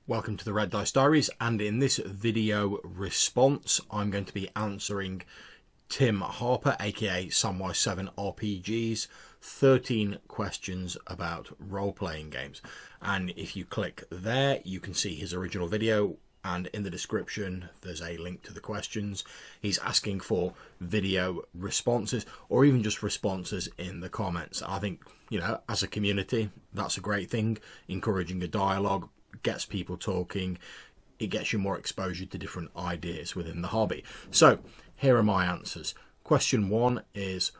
Welcome to the Red Dice Diaries, and in this video response I'm going to be answering Tim Harper aka Samwise7 RPGs 13 questions about role-playing games. And if you click there you can see his original video, and in the description there's a link to the questions. He's asking for video responses or even just responses in the comments. I think, you know, as a community that's a great thing. Encouraging a dialogue gets people talking, it gets you more exposure to different ideas within the hobby. So here are my answers. Question 1 is,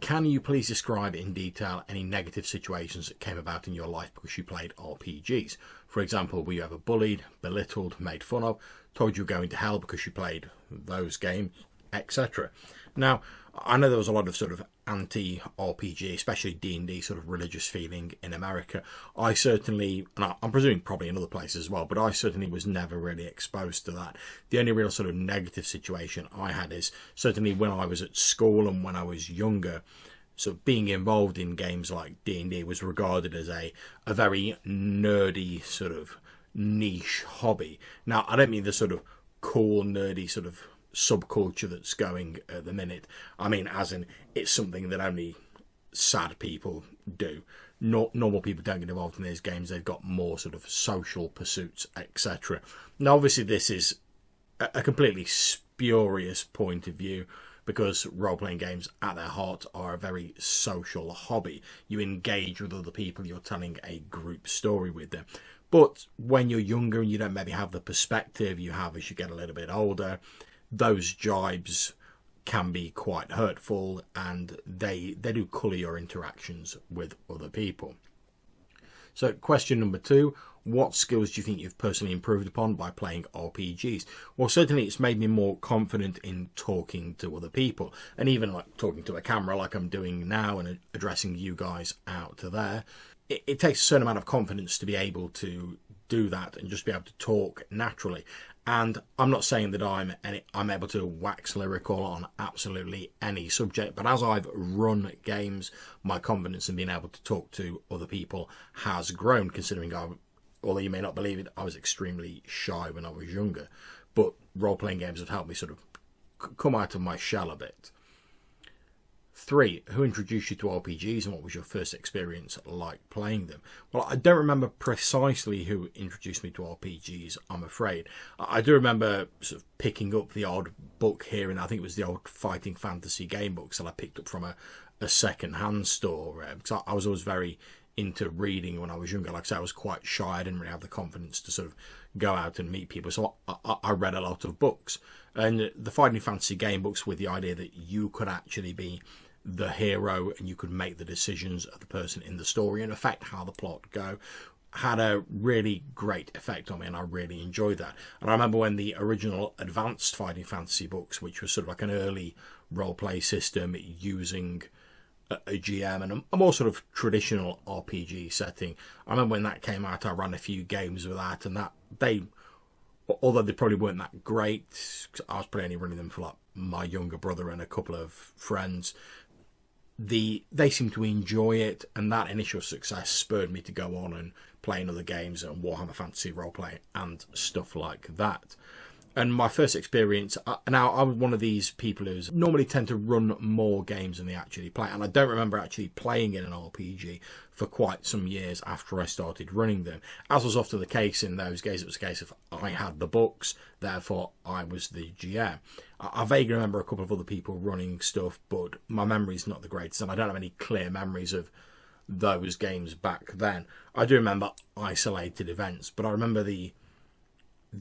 can you please describe in detail any negative situations that came about in your life because you played RPGs? For example, were you ever bullied, belittled, made fun of, told you were going to hell because you played those games, etc. Now, I know there was a lot of sort of anti-RPG, especially D&D sort of religious feeling in America. I certainly, and I'm presuming probably in other places as well, but I certainly was never really exposed to that. The only real sort of negative situation I had is certainly when I was at school and when I was younger. So being involved in games like D&D was regarded as a very nerdy sort of niche hobby. Now, I don't mean the sort of cool, nerdy sort of subculture that's going at the minute. I mean as in it's something that only sad people do. Normal people don't get involved in these games. They've got more sort of social pursuits, etc. Now obviously this is a completely spurious point of view, because role-playing games at their heart are a very social hobby. You engage with other people, you're telling a group story with them. But when you're younger and you don't maybe have the perspective you have as you get a little bit older, those jibes can be quite hurtful, and they do colour your interactions with other people. So question number 2, what skills do you think you've personally improved upon by playing RPGs? Well, certainly it's made me more confident in talking to other people, and even like talking to a camera like I'm doing now and addressing you guys out to there. It takes a certain amount of confidence to be able to do that and just be able to talk naturally. And I'm not saying that I'm able to wax lyrical on absolutely any subject, but as I've run games, my confidence in being able to talk to other people has grown, considering although you may not believe it, I was extremely shy when I was younger. But role-playing games have helped me sort of come out of my shell a bit. 3, who introduced you to RPGs and what was your first experience like playing them? Well, I don't remember precisely who introduced me to RPGs, I'm afraid. I do remember sort of picking up the odd book here, and I think it was the old Fighting Fantasy game books that I picked up from a second-hand store, because I was always very into reading when I was younger. Like I said, I was quite shy. I didn't really have the confidence to sort of go out and meet people, so I read a lot of books. And the Fighting Fantasy game books, with the idea that you could actually be the hero and you could make the decisions of the person in the story and affect how the plot go, had a really great effect on me, and I really enjoyed that. And I remember when the original advanced Fighting Fantasy books, which was sort of like an early role-play system using a GM and a more sort of traditional RPG setting, I remember when that came out, I ran a few games with that, and that although they probably weren't that great, I was probably only running them for like my younger brother and a couple of friends, they seemed to enjoy it, and that initial success spurred me to go on and play in other games and Warhammer Fantasy Roleplay and stuff like that. And my first experience, now I was one of these people who normally tend to run more games than they actually play, and I don't remember actually playing in an RPG for quite some years after I started running them. As was often the case in those games, it was a case of I had the books, therefore I was the GM. I vaguely remember a couple of other people running stuff, but my memory's not the greatest, and I don't have any clear memories of those games back then. I do remember isolated events, but I remember the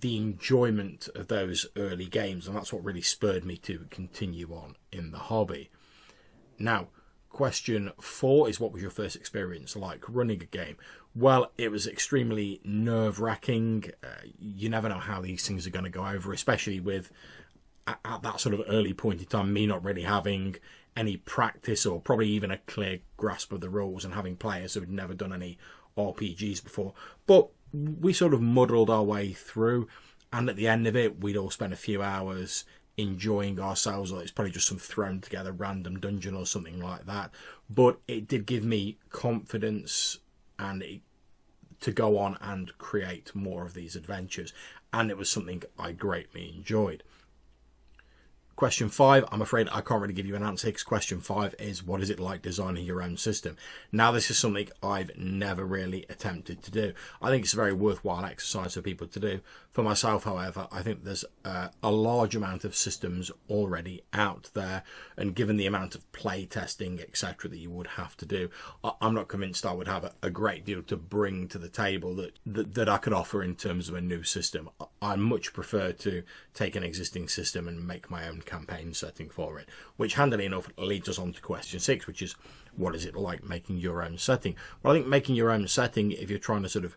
enjoyment of those early games, and that's what really spurred me to continue on in the hobby. Now, question 4 is, what was your first experience like running a game? Well, it was extremely nerve-wracking. You never know how these things are going to go over, especially with, at that sort of early point in time, me not really having any practice or probably even a clear grasp of the rules, and having players who had never done any RPGs before. But we sort of muddled our way through, and at the end of it we'd all spend a few hours enjoying ourselves, or it's probably just some thrown together random dungeon or something like that. But it did give me confidence, and to go on and create more of these adventures, and it was something I greatly enjoyed. Question 5, I'm afraid I can't really give you an answer, because question 5 is, what is it like designing your own system? Now, this is something I've never really attempted to do. I think it's a very worthwhile exercise for people to do. For myself, however, I think there's a large amount of systems already out there, and given the amount of play testing, etc., that you would have to do, I'm not convinced I would have a great deal to bring to the table that I could offer in terms of a new system. I much prefer to take an existing system and make my own campaign setting for it, which handily enough leads us on to question 6, which is, what is it like making your own setting? Well, I think making your own setting, if you're trying to sort of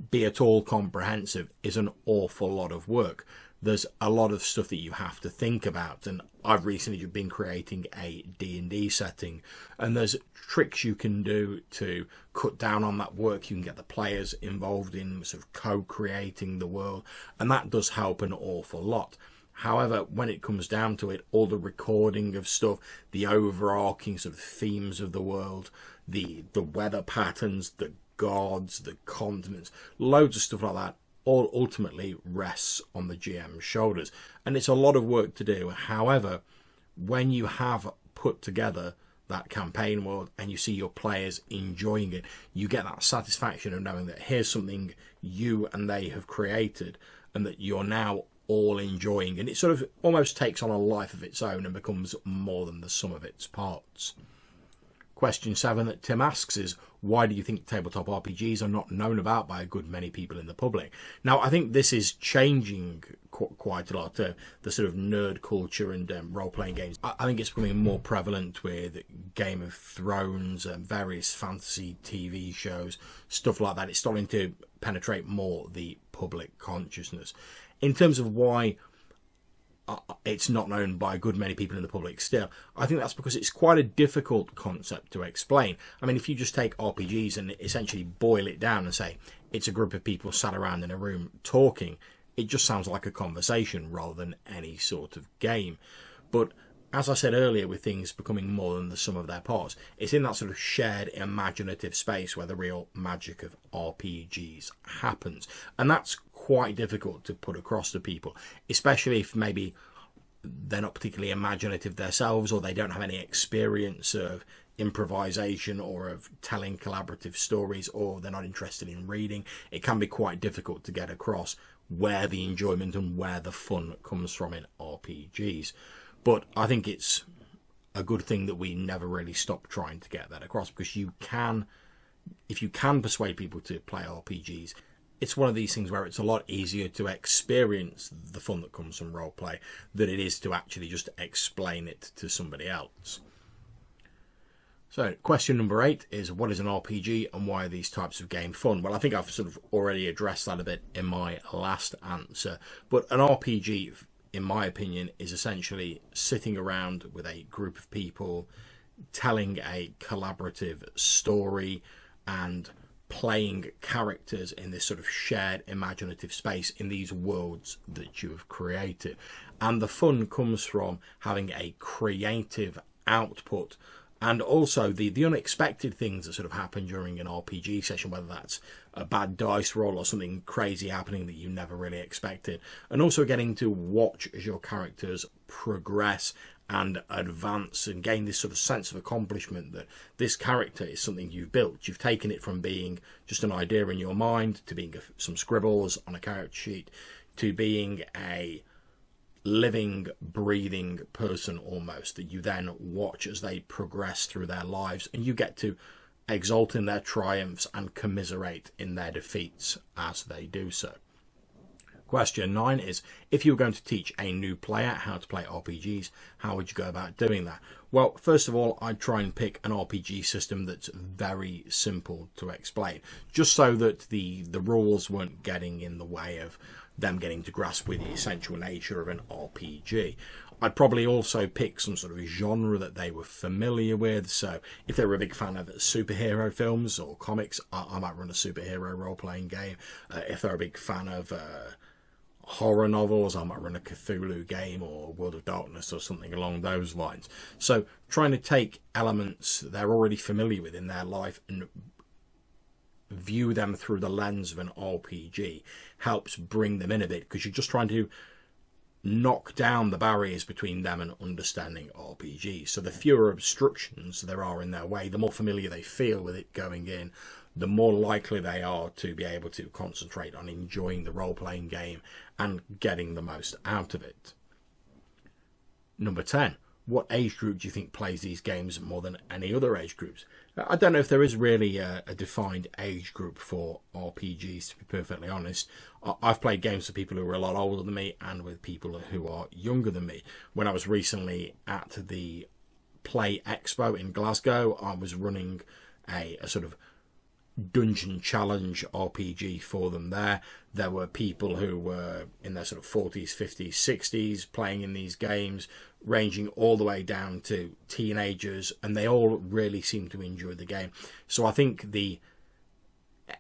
be at all comprehensive, is an awful lot of work. There's a lot of stuff that you have to think about, and I've recently been creating a D&D setting, and there's tricks you can do to cut down on that work. You can get the players involved in sort of co-creating the world, and that does help an awful lot. However, when it comes down to it, all the recording of stuff, the overarching sort of themes of the world, the weather patterns, the gods, the continents, loads of stuff like that, all ultimately rests on the GM's shoulders. And it's a lot of work to do. However, when you have put together that campaign world and you see your players enjoying it, you get that satisfaction of knowing that here's something you and they have created and that you're now all enjoying, and it sort of almost takes on a life of its own and becomes more than the sum of its parts. Question 7 that Tim asks is, why do you think tabletop RPGs are not known about by a good many people in the public? Now, I think this is changing quite a lot, the sort of nerd culture and role-playing games. I think it's becoming more prevalent with Game of Thrones and various fantasy TV shows, stuff like that. It's starting to penetrate more the public consciousness. In terms of why it's not known by a good many people in the public still, I think that's because it's quite a difficult concept to explain. I mean, if you just take RPGs and essentially boil it down and say it's a group of people sat around in a room talking, it just sounds like a conversation rather than any sort of game. But as I said earlier, with things becoming more than the sum of their parts, it's in that sort of shared imaginative space where the real magic of RPGs happens. And that's quite difficult to put across to people, especially if maybe they're not particularly imaginative themselves, or they don't have any experience of improvisation or of telling collaborative stories, or they're not interested in reading. It can be quite difficult to get across where the enjoyment and where the fun comes from in RPGs. But I think it's a good thing that we never really stop trying to get that across, because if you can persuade people to play RPGs, it's one of these things where it's a lot easier to experience the fun that comes from roleplay than it is to actually just explain it to somebody else. So question number 8 is, what is an RPG and why are these types of game fun? Well, I think I've sort of already addressed that a bit in my last answer, but an RPG, in my opinion, is essentially sitting around with a group of people, telling a collaborative story and playing characters in this sort of shared imaginative space in these worlds that you have created. And the fun comes from having a creative output, and also the unexpected things that sort of happen during an RPG session, whether that's a bad dice roll or something crazy happening that you never really expected. And also getting to watch as your characters progress and advance and gain this sort of sense of accomplishment that this character is something you've built. You've taken it from being just an idea in your mind to being some scribbles on a character sheet to being a living, breathing person almost, that you then watch as they progress through their lives, and you get to exult in their triumphs and commiserate in their defeats as they do so. Question 9 is, if you were going to teach a new player how to play RPGs, how would you go about doing that? Well, first of all, I'd try and pick an RPG system that's very simple to explain, just so that the rules weren't getting in the way of them getting to grasp with the essential nature of an RPG. I'd probably also pick some sort of genre that they were familiar with. So if they were a big fan of superhero films or comics, I might run a superhero role-playing game. If they're a big fan of horror novels, I might run a Cthulhu game or World of Darkness or something along those lines. So trying to take elements they're already familiar with in their life and view them through the lens of an RPG helps bring them in a bit, because you're just trying to knock down the barriers between them and understanding RPGs. So the fewer obstructions there are in their way, the more familiar they feel with it going in, the more likely they are to be able to concentrate on enjoying the role-playing game and getting the most out of it. Number 10. What age group do you think plays these games more than any other age groups? I don't know if there is really a defined age group for RPGs, to be perfectly honest. I've played games with people who are a lot older than me and with people who are younger than me. When I was recently at the Play Expo in Glasgow, I was running a sort of dungeon challenge RPG for them there. There were people who were in their sort of 40s, 50s, 60s playing in these games, ranging all the way down to teenagers, and they all really seemed to enjoy the game. So I think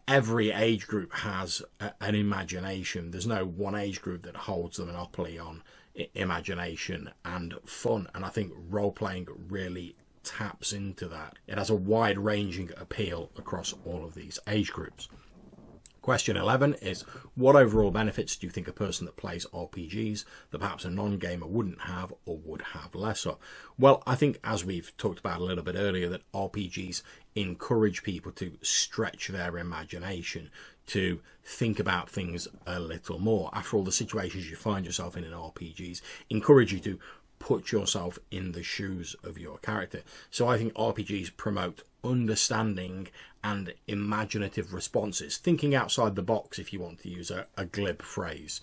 every age group has an imagination. There's no one age group that holds the monopoly on imagination and fun, and I think role-playing really taps into that. It has a wide-ranging appeal across all of these age groups. Question 11 is, what overall benefits do you think a person that plays RPGs that perhaps a non-gamer wouldn't have or would have less of? Well, I think, as we've talked about a little bit earlier, that RPGs encourage people to stretch their imagination, to think about things a little more. After all, the situations you find yourself in RPGs encourage you to put yourself in the shoes of your character. So I think RPGs promote understanding and imaginative responses, thinking outside the box, if you want to use a glib phrase.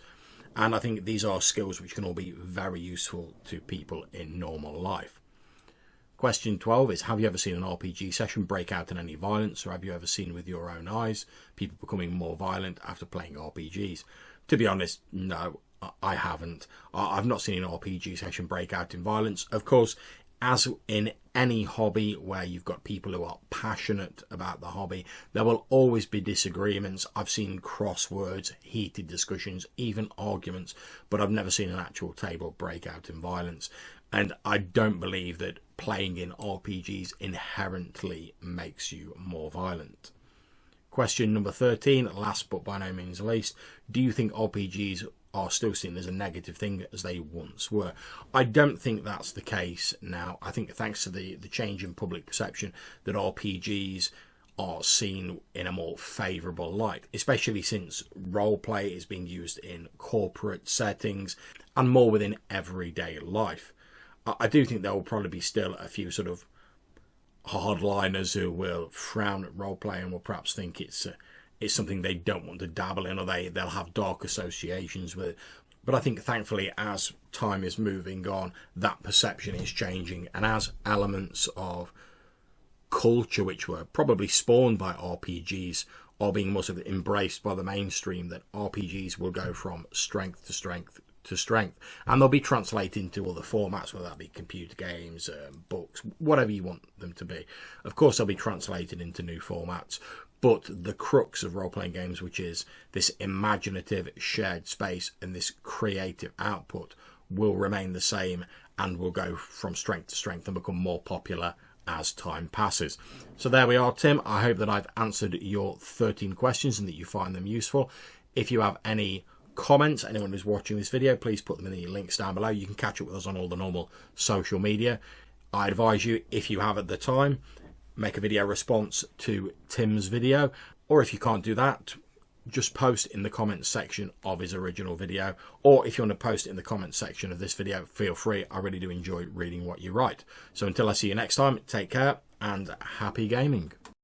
And I think these are skills which can all be very useful to people in normal life. Question 12 is, have you ever seen an RPG session break out in any violence, or have you ever seen with your own eyes people becoming more violent after playing RPGs? To be honest, no, I haven't. I've not seen an RPG session break out in violence. Of course, as in any hobby where you've got people who are passionate about the hobby, there will always be disagreements. I've seen crosswords, heated discussions, even arguments, but I've never seen an actual table break out in violence. And I don't believe that playing in RPGs inherently makes you more violent. Question number 13, last but by no means least, do you think RPGs are still seen as a negative thing as they once were? I don't think that's the case now. I think thanks to the change in public perception, that RPGs are seen in a more favourable light, especially since roleplay is being used in corporate settings and more within everyday life. I do think there will probably be still a few sort of hardliners who will frown at roleplay and will perhaps think it's something they don't want to dabble in, or they'll have dark associations with it. But I think thankfully, as time is moving on, that perception is changing, and as elements of culture which were probably spawned by RPGs are being more sort of embraced by the mainstream, that RPGs will go from strength to strength to strength, and they'll be translated into other formats, whether that be computer games, books, whatever you want them to be. Of course, they'll be translated into new formats, but the crux of role-playing games, which is this imaginative shared space and this creative output, will remain the same and will go from strength to strength and become more popular as time passes. So there we are, Tim. I hope that I've answered your 13 questions and that you find them useful. If you have any comments, anyone who's watching this video, please put them in the links down below. You can catch up with us on all the normal social media. I advise you, if you have at the time, make a video response to Tim's video, or if you can't do that, just post in the comments section of his original video, or if you want to post in the comments section of this video, feel free. I really do enjoy reading what you write. So until I see you next time, take care and happy gaming.